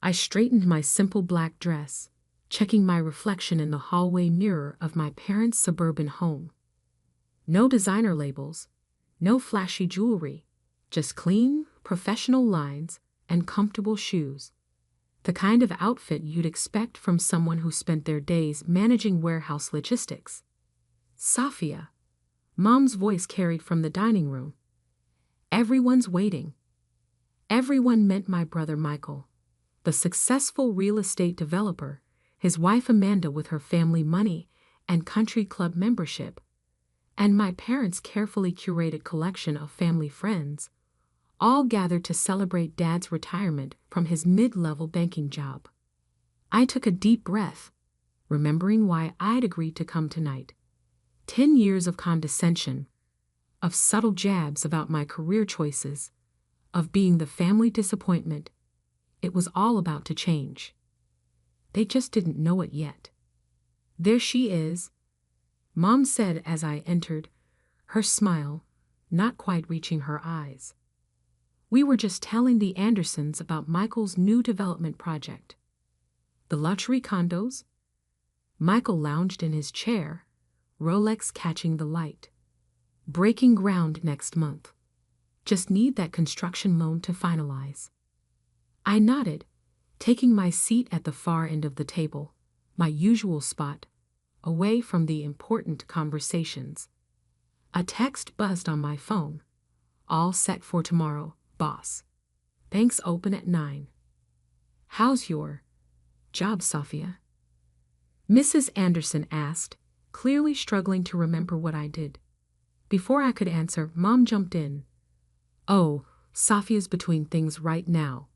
I straightened my simple black dress, checking my reflection in the hallway mirror of my parents' suburban home. No designer labels, no flashy jewelry, just clean, professional lines and comfortable shoes. The kind of outfit you'd expect from someone who spent their days managing warehouse logistics. Safia, Mom's voice carried from the dining room. Everyone's waiting. Everyone meant my brother Michael, the successful real estate developer, his wife Amanda with her family money and country club membership, and my parents' carefully curated collection of family friends, all gathered to celebrate Dad's retirement from his mid-level banking job. I took a deep breath, remembering why I'd agreed to come tonight. 10 years of condescension, of subtle jabs about my career choices, of being the family disappointment. It was all about to change. They just didn't know it yet. There she is, Mom said as I entered, her smile not quite reaching her eyes. We were just telling the Andersons about Michael's new development project. The luxury condos. Michael lounged in his chair, Rolex catching the light. Breaking ground next month. Just need that construction loan to finalize. I nodded, taking my seat at the far end of the table, my usual spot, away from the important conversations. A text buzzed on my phone. All set for tomorrow, boss. Banks open at 9. How's your job, Safia? Mrs. Anderson asked, clearly struggling to remember what I did. Before I could answer, Mom jumped in. Oh, Safia's between things right now,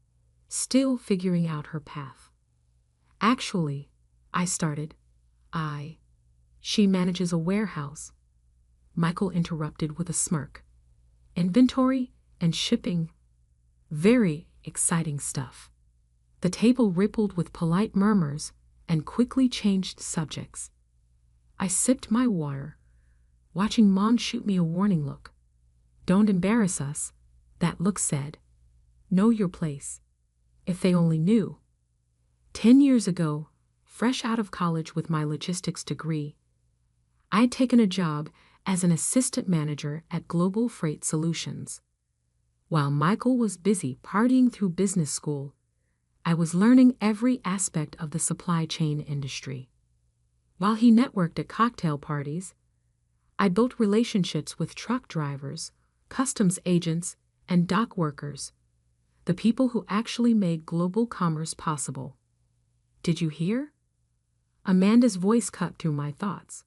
still figuring out her path. Actually, I started. She manages a warehouse. Michael interrupted with a smirk. Inventory and shipping. Very exciting stuff. The table rippled with polite murmurs and quickly changed subjects. I sipped my water, watching Mom shoot me a warning look. Don't embarrass us, that look said. Know your place. If they only knew. 10 years ago, fresh out of college with my logistics degree, I'd taken a job as an assistant manager at Global Freight Solutions. While Michael was busy partying through business school, I was learning every aspect of the supply chain industry. While he networked at cocktail parties, I built relationships with truck drivers, customs agents, and dock workers, the people who actually made global commerce possible. Did you hear? Amanda's voice cut through my thoughts.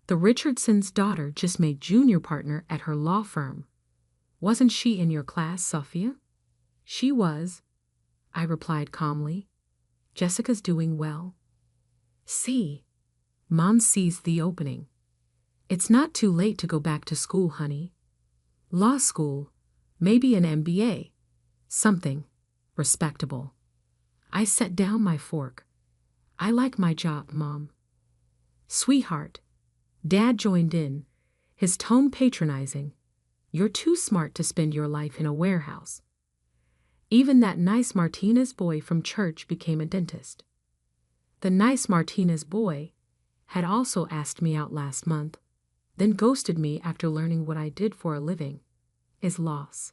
The Richardsons' daughter just made junior partner at her law firm. Wasn't she in your class, Safia? She was, I replied calmly. Jessica's doing well. See, Mom seized the opening. It's not too late to go back to school, honey. Law school, maybe an MBA, something respectable. I set down my fork. I like my job, Mom. Sweetheart, Dad joined in, his tone patronizing. You're too smart to spend your life in a warehouse. Even that nice Martinez boy from church became a dentist. The nice Martinez boy had also asked me out last month, then ghosted me after learning what I did for a living. His loss.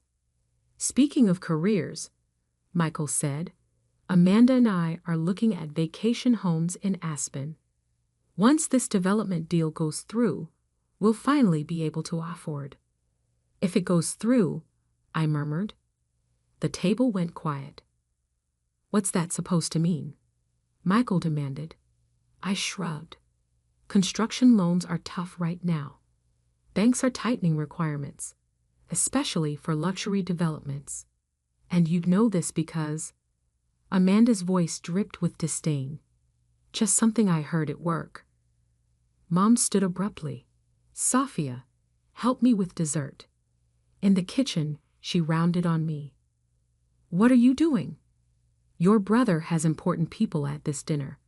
Speaking of careers, Michael said, Amanda and I are looking at vacation homes in Aspen. Once this development deal goes through, we'll finally be able to afford. If it goes through, I murmured. The table went quiet. What's that supposed to mean? Michael demanded. I shrugged. Construction loans are tough right now. Banks are tightening requirements, especially for luxury developments. And you'd know this because... Amanda's voice dripped with disdain. Just something I heard at work. Mom stood abruptly. Safia, help me with dessert. In the kitchen, she rounded on me. What are you doing? Your brother has important people at this dinner.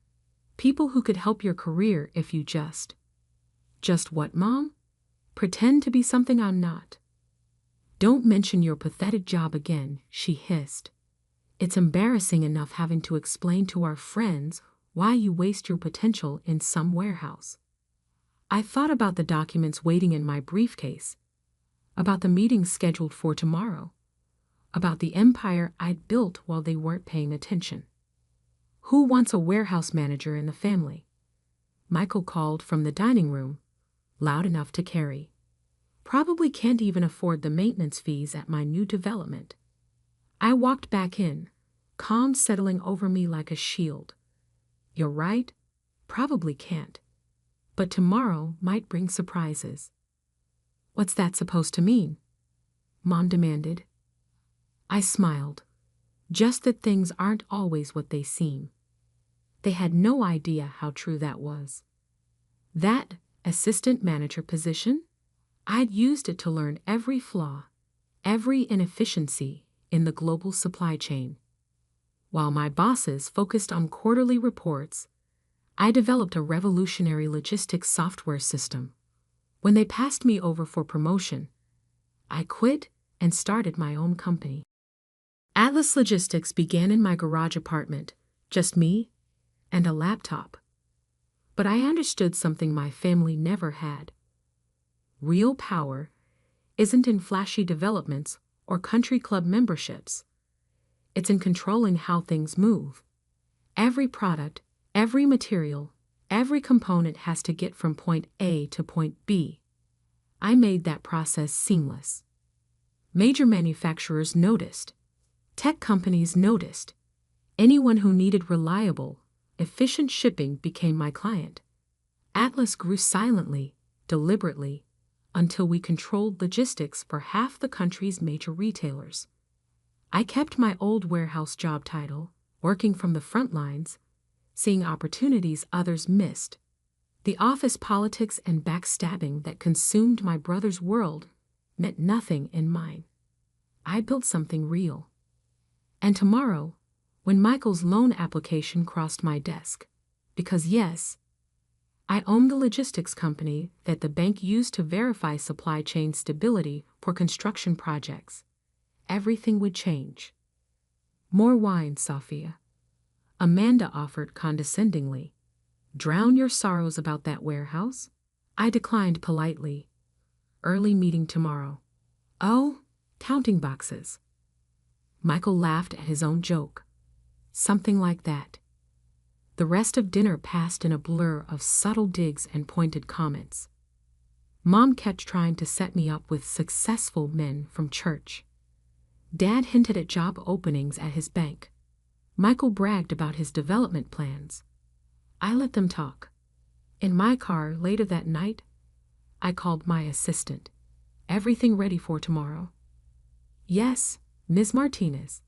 People who could help your career if you just... Just what, Mom? Pretend to be something I'm not. Don't mention your pathetic job again, she hissed. It's embarrassing enough having to explain to our friends why you waste your potential in some warehouse. I thought about the documents waiting in my briefcase, about the meetings scheduled for tomorrow, about the empire I'd built while they weren't paying attention. Who wants a warehouse manager in the family? Michael called from the dining room, loud enough to carry. Probably can't even afford the maintenance fees at my new development. I walked back in, calm settling over me like a shield. You're right, probably can't. But tomorrow might bring surprises. What's that supposed to mean? Mom demanded. I smiled. Just that things aren't always what they seem. They had no idea how true that was. That assistant manager position? I'd used it to learn every flaw, every inefficiency in the global supply chain. While my bosses focused on quarterly reports, I developed a revolutionary logistics software system. When they passed me over for promotion, I quit and started my own company. Atlas Logistics began in my garage apartment, just me and a laptop. But I understood something my family never had. Real power isn't in flashy developments or country club memberships. It's in controlling how things move. Every product, every material, every component has to get from point A to point B. I made that process seamless. Major manufacturers noticed. Tech companies noticed. Anyone who needed reliable, efficient shipping became my client. Atlas grew silently, deliberately, until we controlled logistics for half the country's major retailers. I kept my old warehouse job title, working from the front lines, seeing opportunities others missed. The office politics and backstabbing that consumed my brother's world meant nothing in mine. I built something real. And tomorrow, when Michael's loan application crossed my desk, because yes, I owned the logistics company that the bank used to verify supply chain stability for construction projects, everything would change. More wine, Sophia. Amanda offered condescendingly. Drown your sorrows about that warehouse? I declined politely. Early meeting tomorrow. Oh, counting boxes. Michael laughed at his own joke. Something like that. The rest of dinner passed in a blur of subtle digs and pointed comments. Mom kept trying to set me up with successful men from church. Dad hinted at job openings at his bank. Michael bragged about his development plans. I let them talk. In my car later that night, I called my assistant. Everything ready for tomorrow? Yes, Ms. Martinez.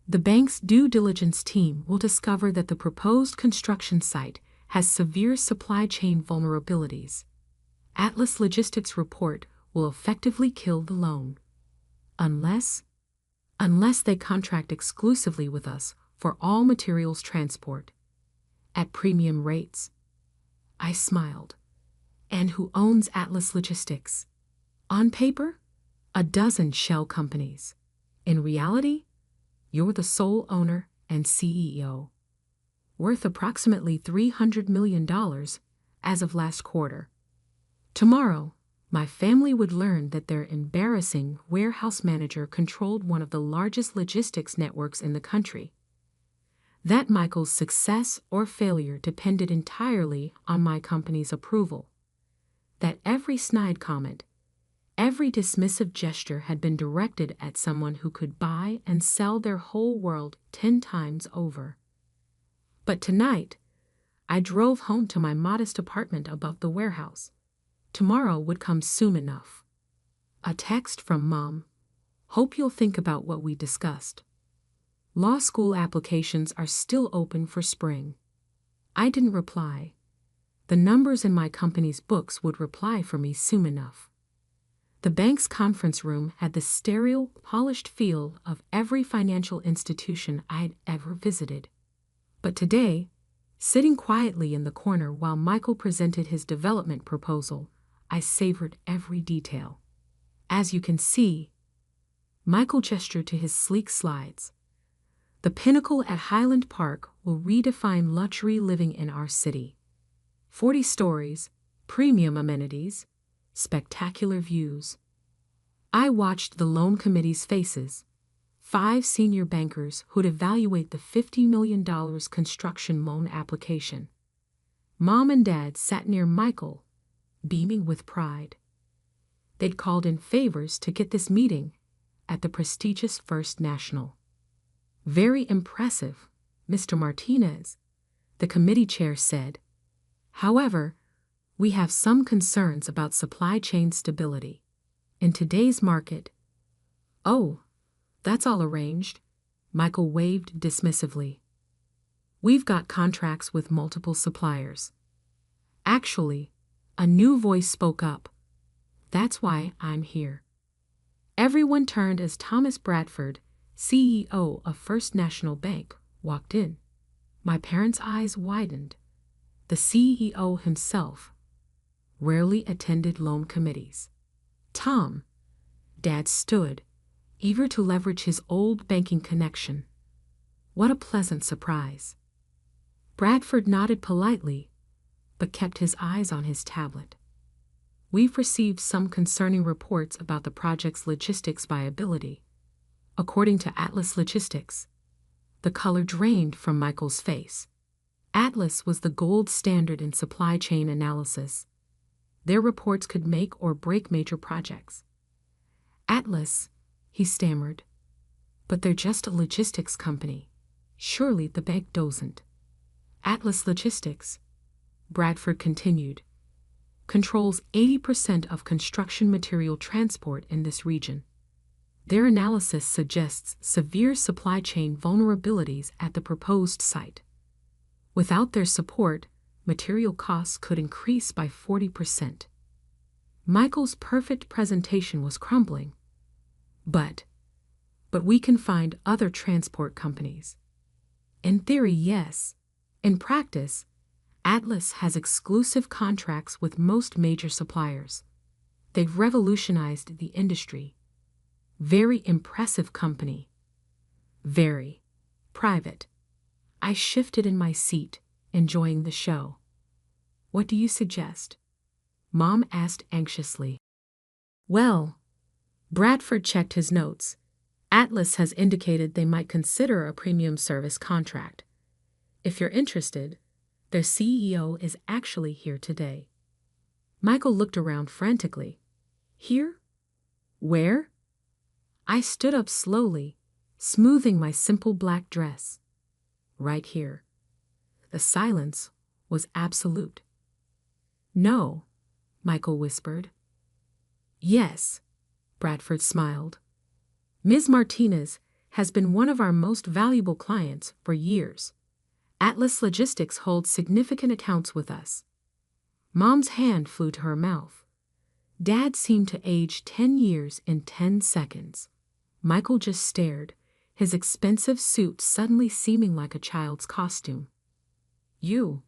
The bank's due diligence team will discover that the proposed construction site has severe supply chain vulnerabilities. Atlas Logistics' report will effectively kill the loan. Unless they contract exclusively with us for all materials transport. At premium rates. I smiled. And who owns Atlas Logistics? On paper, a dozen shell companies. In reality, you're the sole owner and CEO. Worth approximately $300 million as of last quarter. Tomorrow, my family would learn that their embarrassing warehouse manager controlled one of the largest logistics networks in the country. That Michael's success or failure depended entirely on my company's approval. That every snide comment, every dismissive gesture had been directed at someone who could buy and sell their whole world 10 times over. But tonight, I drove home to my modest apartment above the warehouse. Tomorrow would come soon enough. A text from Mom. Hope you'll think about what we discussed. Law school applications are still open for spring. I didn't reply. The numbers in my company's books would reply for me soon enough. The bank's conference room had the sterile, polished feel of every financial institution I'd ever visited. But today, sitting quietly in the corner while Michael presented his development proposal, I savored every detail. As you can see, Michael gestured to his sleek slides. The Pinnacle at Highland Park will redefine luxury living in our city. 40 stories, premium amenities, spectacular views. I watched the loan committee's faces. 5 senior bankers who'd evaluate the $50 million construction loan application. Mom and Dad sat near Michael, beaming with pride. They'd called in favors to get this meeting at the prestigious First National. Very impressive, Mr. Martinez, the committee chair said. However, we have some concerns about supply chain stability. In today's market. Oh, that's all arranged, Michael waved dismissively. We've got contracts with multiple suppliers. Actually, a new voice spoke up. That's why I'm here. Everyone turned as Thomas Bradford, CEO of First National Bank, walked in. My parents' eyes widened. The CEO himself rarely attended loan committees. Tom, Dad stood, eager to leverage his old banking connection. What a pleasant surprise. Bradford nodded politely, but kept his eyes on his tablet. We've received some concerning reports about the project's logistics viability. According to Atlas Logistics, the color drained from Michael's face. Atlas was the gold standard in supply chain analysis. Their reports could make or break major projects. Atlas, he stammered. But they're just a logistics company. Surely the bank doesn't. Atlas Logistics, Bradford continued, controls 80% of construction material transport in this region. Their analysis suggests severe supply chain vulnerabilities at the proposed site. Without their support, material costs could increase by 40%. Michael's perfect presentation was crumbling. But we can find other transport companies. In theory, yes. In practice, Atlas has exclusive contracts with most major suppliers. They've revolutionized the industry. Very impressive company. Very private. I shifted in my seat, enjoying the show. What do you suggest? Mom asked anxiously. Well, Bradford checked his notes. Atlas has indicated they might consider a premium service contract. If you're interested, their CEO is actually here today. Michael looked around frantically. Here? Where? I stood up slowly, smoothing my simple black dress. Right here. The silence was absolute. No, Michael whispered. Yes, Bradford smiled. Ms. Martinez has been one of our most valuable clients for years. Atlas Logistics holds significant accounts with us. Mom's hand flew to her mouth. Dad seemed to age 10 years in 10 seconds. Michael just stared, his expensive suit suddenly seeming like a child's costume. You,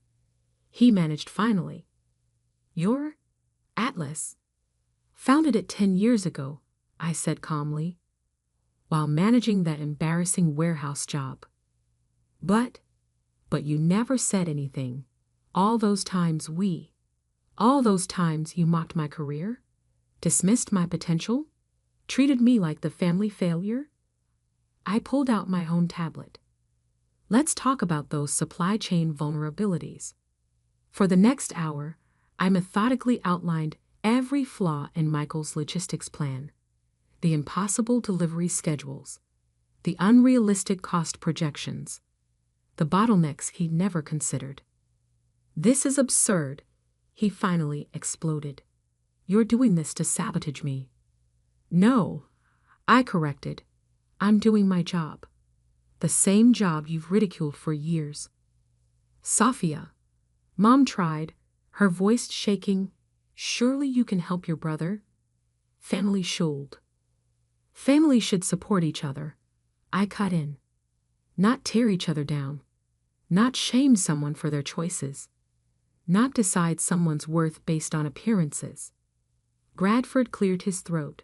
he managed finally. You're Atlas. Founded it 10 years ago, I said calmly, while managing that embarrassing warehouse job. But you never said anything. All those times you mocked my career, dismissed my potential, treated me like the family failure. I pulled out my own tablet. Let's talk about those supply chain vulnerabilities. For the next hour, I methodically outlined every flaw in Michael's logistics plan, the impossible delivery schedules, the unrealistic cost projections, the bottlenecks he'd never considered. This is absurd, he finally exploded. You're doing this to sabotage me. No, I corrected. I'm doing my job. The same job you've ridiculed for years. Safia, Mom tried, her voice shaking. Surely you can help your brother? Family should. Families should support each other. I cut in. Not tear each other down. Not shame someone for their choices. Not decide someone's worth based on appearances. Bradford cleared his throat.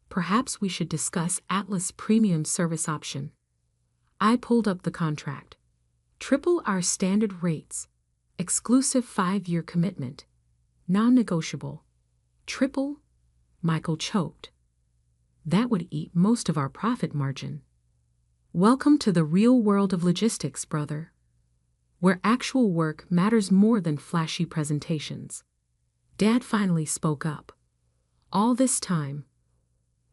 Perhaps we should discuss Atlas Premium service option. I pulled up the contract. Triple our standard rates. Exclusive 5-year commitment. Non-negotiable. Triple? Michael choked. That would eat most of our profit margin. Welcome to the real world of logistics, brother, where actual work matters more than flashy presentations. Dad finally spoke up. All this time,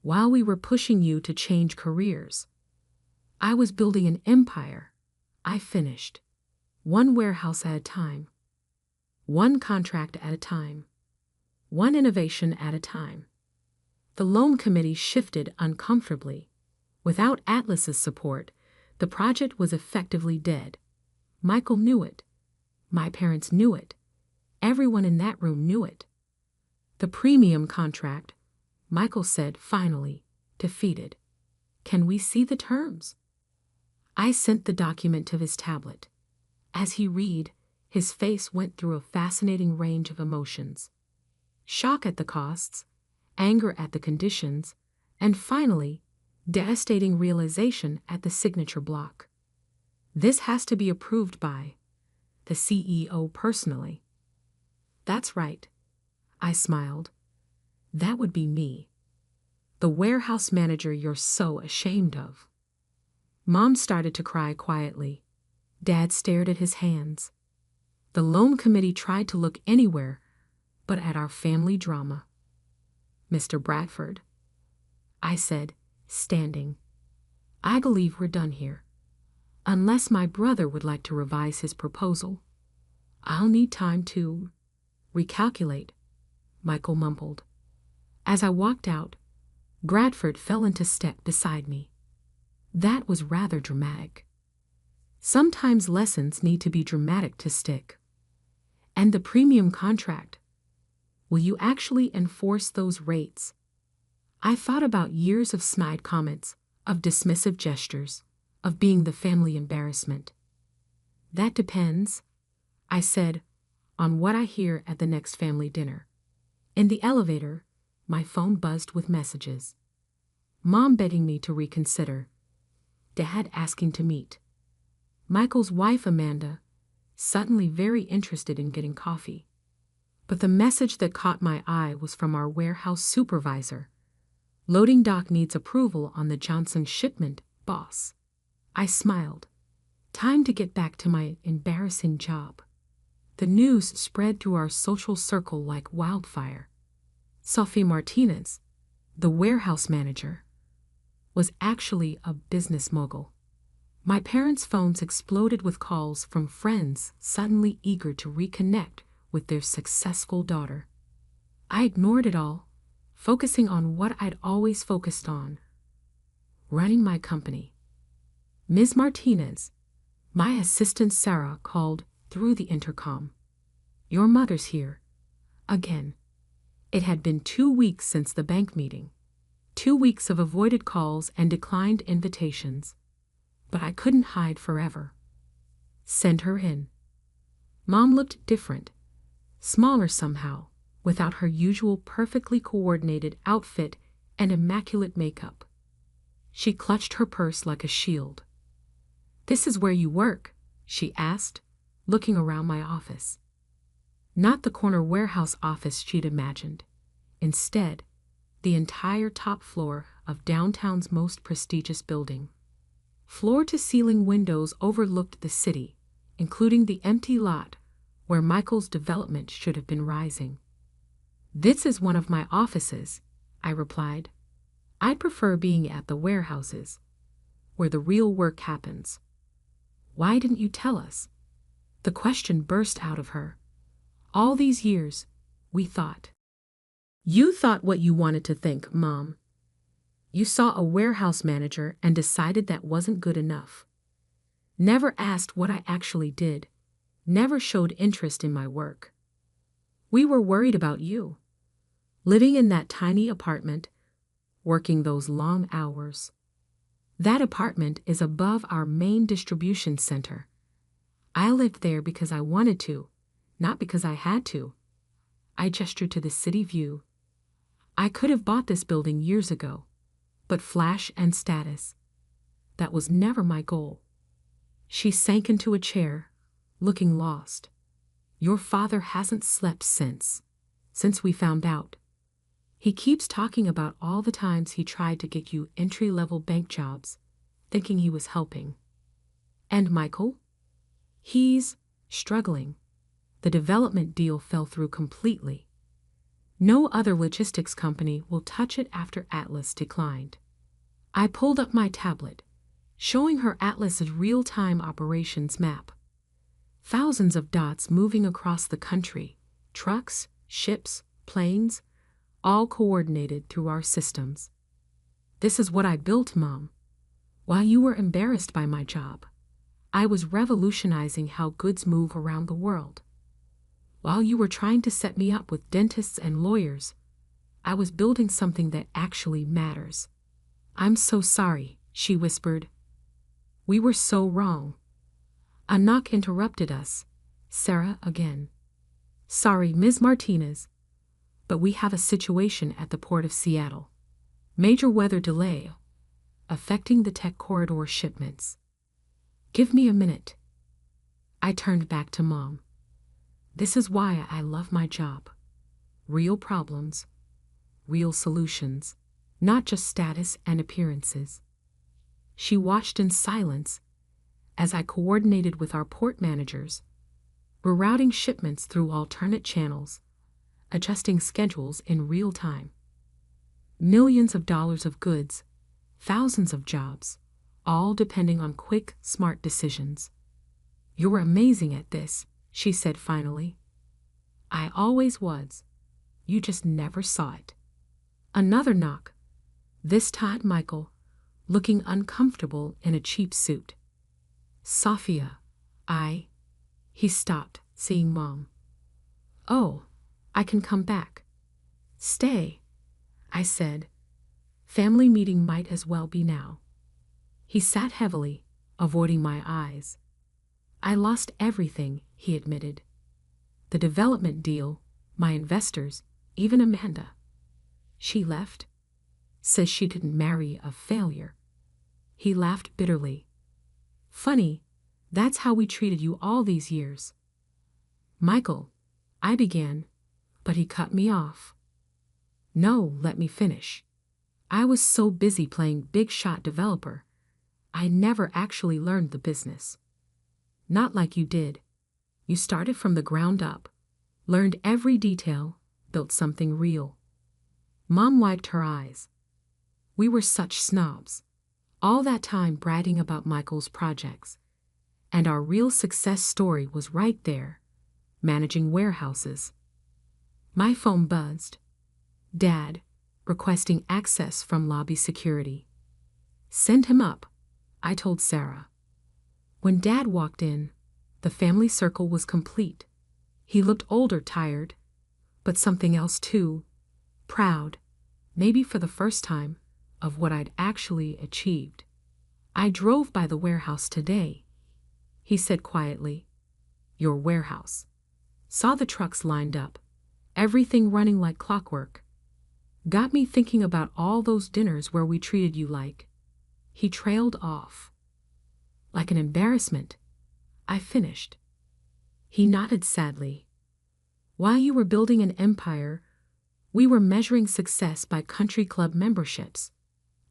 while we were pushing you to change careers, I was building an empire. I finished. One warehouse at a time. One contract at a time. One innovation at a time. The loan committee shifted uncomfortably. Without Atlas's support, the project was effectively dead. Michael knew it. My parents knew it. Everyone in that room knew it. The premium contract, Michael said finally, defeated. Can we see the terms? I sent the document to his tablet. As he read, his face went through a fascinating range of emotions. Shock at the costs, anger at the conditions, and finally, devastating realization at the signature block. This has to be approved by the CEO personally. That's right. I smiled. That would be me. The warehouse manager you're so ashamed of. Mom started to cry quietly. Dad stared at his hands. The loan committee tried to look anywhere but at our family drama. Mr. Bradford, I said, standing. I believe we're done here. Unless my brother would like to revise his proposal. I'll need time to recalculate, Michael mumbled. As I walked out, Bradford fell into step beside me. That was rather dramatic. Sometimes lessons need to be dramatic to stick. And the premium contract. Will you actually enforce those rates? I thought about years of snide comments, of dismissive gestures, of being the family embarrassment. That depends, I said, on what I hear at the next family dinner. In the elevator, my phone buzzed with messages. Mom begging me to reconsider. Dad asking to meet. Michael's wife, Amanda, suddenly very interested in getting coffee. But the message that caught my eye was from our warehouse supervisor. Loading dock needs approval on the Johnson shipment, boss. I smiled. Time to get back to my embarrassing job. The news spread through our social circle like wildfire. Sophie Martinez, the warehouse manager, was actually a business mogul. My parents' phones exploded with calls from friends suddenly eager to reconnect with their successful daughter. I ignored it all, focusing on what I'd always focused on: running my company. Ms. Martinez, my assistant Sarah, called through the intercom. Your mother's here. Again. It had been 2 weeks since the bank meeting. 2 weeks of avoided calls and declined invitations. But I couldn't hide forever. Send her in. Mom looked different, smaller somehow, without her usual perfectly coordinated outfit and immaculate makeup. She clutched her purse like a shield. This is where you work, she asked, looking around my office. Not the corner warehouse office she'd imagined. Instead, the entire top floor of downtown's most prestigious building. Floor-to-ceiling windows overlooked the city, including the empty lot where Michael's development should have been rising. This is one of my offices, I replied. I'd prefer being at the warehouses, where the real work happens. Why didn't you tell us? The question burst out of her. All these years, we thought. You thought what you wanted to think, Mom. You saw a warehouse manager and decided that wasn't good enough. Never asked what I actually did. Never showed interest in my work. We were worried about you. Living in that tiny apartment, working those long hours. That apartment is above our main distribution center. I lived there because I wanted to, not because I had to. I gestured to the city view. I could have bought this building years ago, but flash and status. That was never my goal. She sank into a chair, looking lost. Your father hasn't slept since we found out. He keeps talking about all the times he tried to get you entry-level bank jobs, thinking he was helping. And Michael? He's struggling. The development deal fell through completely. No other logistics company will touch it after Atlas declined. I pulled up my tablet, showing her Atlas's real-time operations map. Thousands of dots moving across the country, trucks, ships, planes, all coordinated through our systems. This is what I built, Mom. While you were embarrassed by my job, I was revolutionizing how goods move around the world. While you were trying to set me up with dentists and lawyers, I was building something that actually matters. I'm so sorry, she whispered. We were so wrong. A knock interrupted us. Sarah again. Sorry, Ms. Martinez, but we have a situation at the Port of Seattle. Major weather delay, affecting the tech corridor shipments. Give me a minute. I turned back to Mom. This is why I love my job. Real problems, real solutions, not just status and appearances. She watched in silence as I coordinated with our port managers, rerouting shipments through alternate channels, adjusting schedules in real time. Millions of dollars of goods, thousands of jobs, all depending on quick, smart decisions. You're amazing at this, she said finally. I always was. You just never saw it. Another knock. This time Michael, looking uncomfortable in a cheap suit. Sophia, He stopped, seeing Mom. Oh, I can come back. Stay, I said. Family meeting might as well be now. He sat heavily, avoiding my eyes. I lost everything, he admitted. The development deal, my investors, even Amanda. She left. Says she didn't marry a failure. He laughed bitterly. Funny, that's how we treated you all these years. Michael, I began, but he cut me off. No, let me finish. I was so busy playing big shot developer, I never actually learned the business. Not like you did. You started from the ground up, learned every detail, built something real. Mom wiped her eyes. We were such snobs. All that time bragging about Michael's projects. And our real success story was right there, managing warehouses. My phone buzzed. Dad, requesting access from lobby security. Send him up, I told Sarah. When Dad walked in, the family circle was complete. He looked older, tired, but something else too, proud, maybe for the first time, of what I'd actually achieved. I drove by the warehouse today, he said quietly. Your warehouse. Saw the trucks lined up, everything running like clockwork. Got me thinking about all those dinners where we treated you like. He trailed off. Like an embarrassment, I finished. He nodded sadly. While you were building an empire, we were measuring success by country club memberships.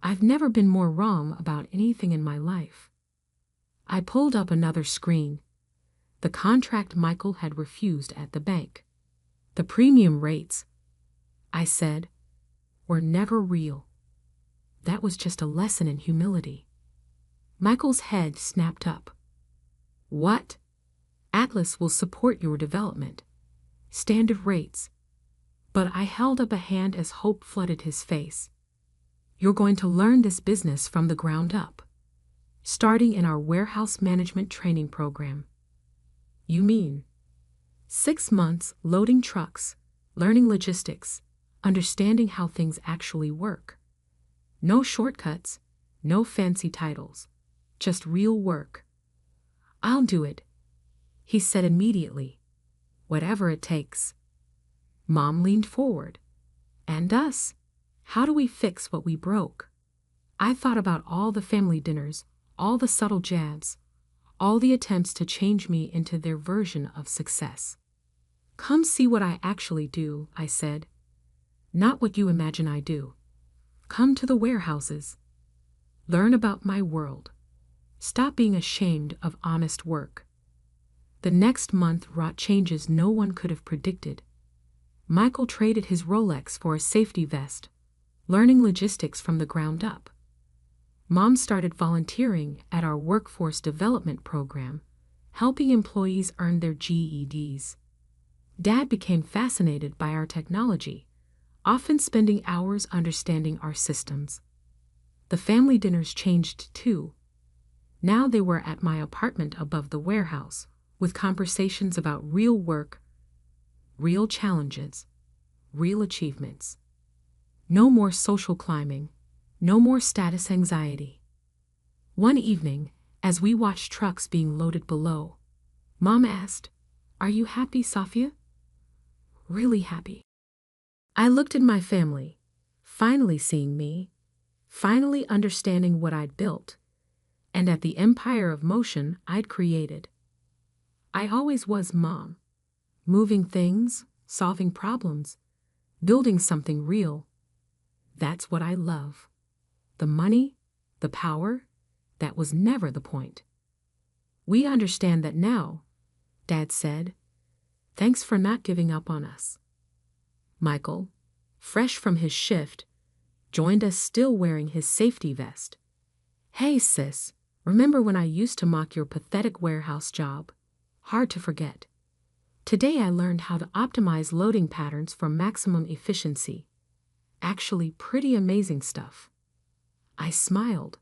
I've never been more wrong about anything in my life. I pulled up another screen. The contract Michael had refused at the bank. The premium rates, I said, were never real. That was just a lesson in humility. Michael's head snapped up. What? Atlas will support your development. Standard rates. But I held up a hand as hope flooded his face. You're going to learn this business from the ground up, starting in our warehouse management training program. You mean 6 months loading trucks, learning logistics, understanding how things actually work. No shortcuts, no fancy titles, just real work. I'll do it, he said immediately. Whatever it takes. Mom leaned forward. And us? How do we fix what we broke? I thought about all the family dinners, all the subtle jabs, all the attempts to change me into their version of success. "Come see what I actually do," I said. "Not what you imagine I do. Come to the warehouses. Learn about my world. Stop being ashamed of honest work." The next month wrought changes no one could have predicted. Michael traded his Rolex for a safety vest, learning logistics from the ground up. Mom started volunteering at our workforce development program, helping employees earn their GEDs. Dad became fascinated by our technology, often spending hours understanding our systems. The family dinners changed too. Now they were at my apartment above the warehouse, with conversations about real work, real challenges, real achievements. No more social climbing, no more status anxiety. One evening, as we watched trucks being loaded below, Mom asked, "Are you happy, Safia?" "Really happy." I looked at my family, finally seeing me, finally understanding what I'd built, and at the empire of motion I'd created. I always was Mom, moving things, solving problems, building something real. That's what I love. The money, the power, that was never the point. "We understand that now," Dad said. "Thanks for not giving up on us." Michael, fresh from his shift, joined us still wearing his safety vest. "Hey, sis, remember when I used to mock your pathetic warehouse job? Hard to forget. Today I learned how to optimize loading patterns for maximum efficiency. Actually, pretty amazing stuff." I smiled.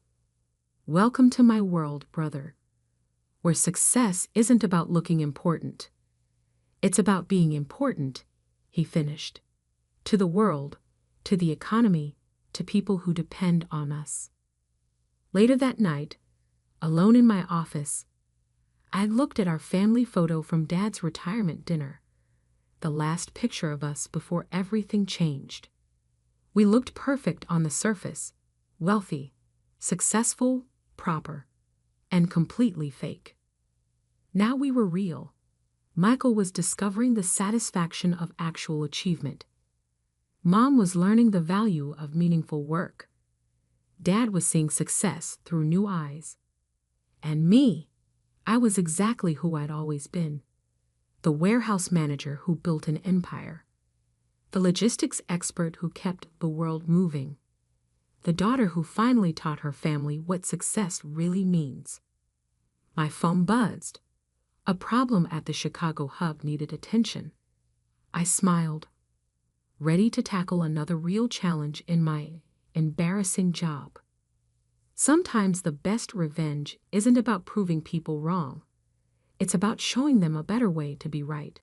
"Welcome to my world, brother, where success isn't about looking important. It's about being important," he finished. "To the world, to the economy, to people who depend on us." Later that night, alone in my office, I looked at our family photo from Dad's retirement dinner, the last picture of us before everything changed. We looked perfect on the surface, wealthy, successful, proper, and completely fake. Now we were real. Michael was discovering the satisfaction of actual achievement. Mom was learning the value of meaningful work. Dad was seeing success through new eyes. And me, I was exactly who I'd always been. The warehouse manager who built an empire. The logistics expert who kept the world moving. The daughter who finally taught her family what success really means. My phone buzzed. A problem at the Chicago hub needed attention. I smiled, ready to tackle another real challenge in my embarrassing job. Sometimes the best revenge isn't about proving people wrong. It's about showing them a better way to be right.